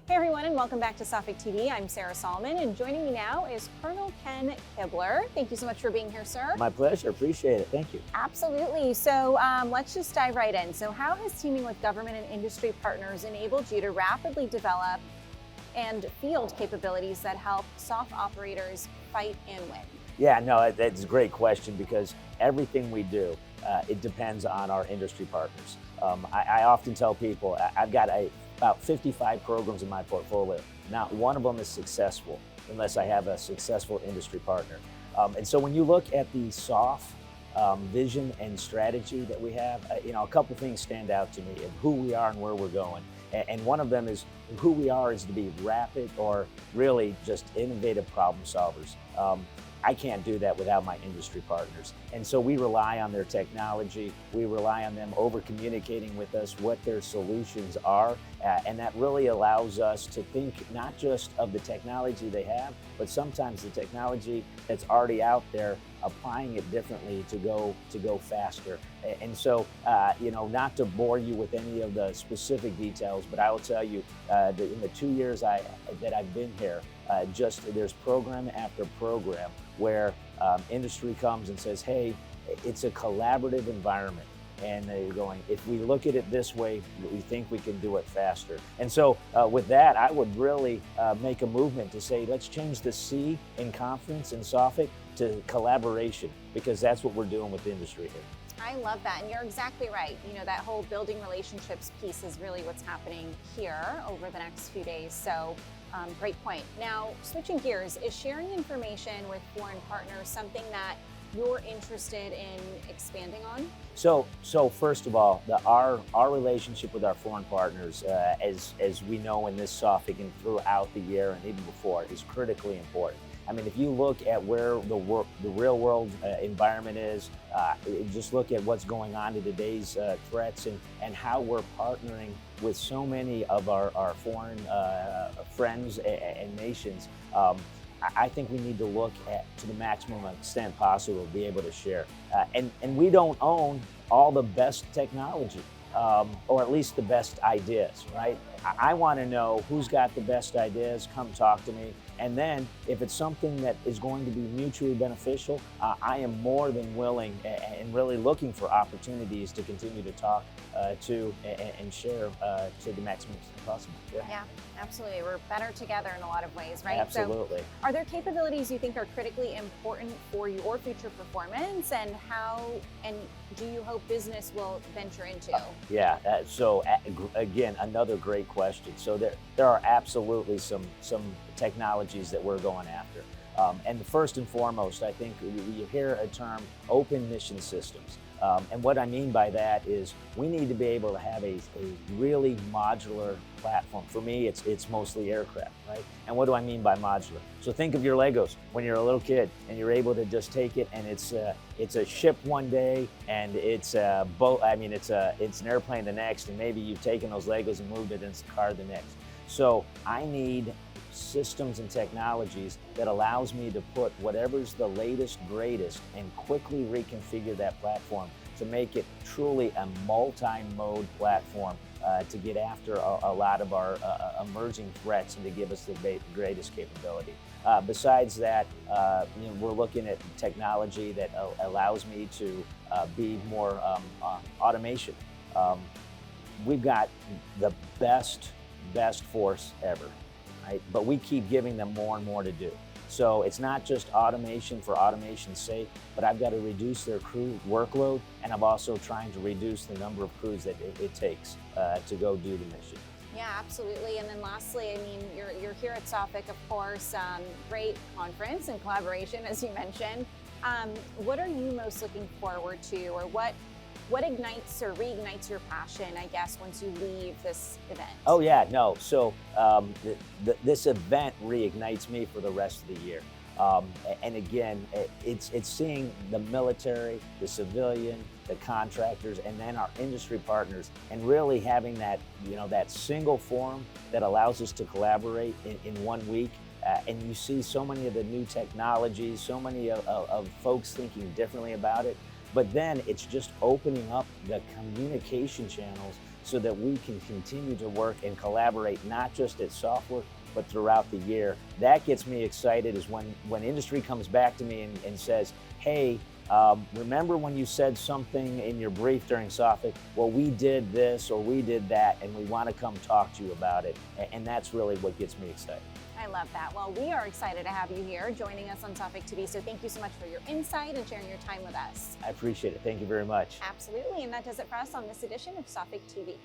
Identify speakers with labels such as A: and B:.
A: Hey everyone, and welcome back to SOFIC TV. I'm Sarah Solomon, and joining me now is Colonel Ken Kuebler. Thank you so much for being here, sir.
B: My pleasure. Appreciate it. Thank you.
A: Absolutely. So let's just dive right in. So how has teaming with government and industry partners enabled you to rapidly develop and field capabilities that help SOF operators fight and win?
B: Yeah, no, that's a great question because everything we do, it depends on our industry partners. I often tell people I've got about 55 programs in my portfolio. Not one of them is successful unless I have a successful industry partner. And so when you look at the SOF vision and strategy that we have, a couple things stand out to me of who we are and where we're going. And one of them is who we are is to be rapid or really just innovative problem solvers. I can't do that without my industry partners. And so we rely on their technology. We rely on them over communicating with us what their solutions are. And that really allows us to think not just of the technology they have, but sometimes the technology that's already out there, applying it differently to go faster. And so, not to bore you with any of the specific details, but I will tell you that in the 2 years that I've been here, there's program after program where industry comes and says, hey, it's a collaborative environment. And they're going, if we look at it this way, we think we can do it faster. And so with that, I would really make a movement to say, let's change the C in confidence in SOFIC to collaboration, because that's what we're doing with the industry here.
A: I love that, and you're exactly right. That whole building relationships piece is really what's happening here over the next few days. So great point. Now, switching gears, is sharing information with foreign partners something that you're interested in expanding on?
B: So first of all, our relationship with our foreign partners, as we know in this SOFIC and throughout the year and even before, is critically important. I mean, if you look at where the real world environment is, just look at what's going on in today's threats and how we're partnering with so many of our foreign friends and nations. I think we need to look to the maximum extent possible to be able to share. And we don't own all the best technology, or at least the best ideas, right? I want to know who's got the best ideas, come talk to me. And then if it's something that is going to be mutually beneficial, I am more than willing and really looking for opportunities to continue to talk to and share to the maximum extent possible.
A: Yeah, absolutely. We're better together in a lot of ways, right?
B: Absolutely.
A: So are there capabilities you think are critically important for your future performance, and do you hope business will venture into?
B: So again, another great question. So there are absolutely some technologies that we're going after. And first and foremost, I think you hear a term, open mission systems. And what I mean by that is we need to be able to have a really modular platform. For me, it's mostly aircraft, right? And what do I mean by modular? So think of your Legos when you're a little kid and you're able to just take it and it's a ship one day and it's a boat. I mean, it's an airplane the next, and maybe you've taken those Legos and moved it into a car the next. So I need systems and technologies that allows me to put whatever's the latest, greatest, and quickly reconfigure that platform to make it truly a multi-mode platform to get after a lot of our emerging threats and to give us the greatest capability. Besides that, we're looking at technology that allows me to be more automation. We've got the best force ever. Right? But we keep giving them more and more to do. So it's not just automation for automation's sake, but I've got to reduce their crew workload, and I'm also trying to reduce the number of crews that it takes to go do the mission.
A: Yeah, absolutely. And then lastly, I mean, you're here at SOFIC, of course, great conference and collaboration, as you mentioned. What are you most looking forward to, or what ignites or reignites your passion, I guess, once you leave this event?
B: Oh yeah, no. So this event reignites me for the rest of the year. And again, it's seeing the military, the civilian, the contractors, and then our industry partners, and really having that, that single forum that allows us to collaborate in 1 week. And you see so many of the new technologies, so many of folks thinking differently about it. But then it's just opening up the communication channels so that we can continue to work and collaborate, not just at software, but throughout the year. That gets me excited is when industry comes back to me and says, hey, remember when you said something in your brief during SOFIC? Well, we did this or we did that, and we want to come talk to you about it. And that's really what gets me excited.
A: I love that. Well, we are excited to have you here joining us on SOFIC TV. So thank you so much for your insight and sharing your time with us.
B: I appreciate it. Thank you very much.
A: Absolutely. And that does it for us on this edition of SOFIC TV.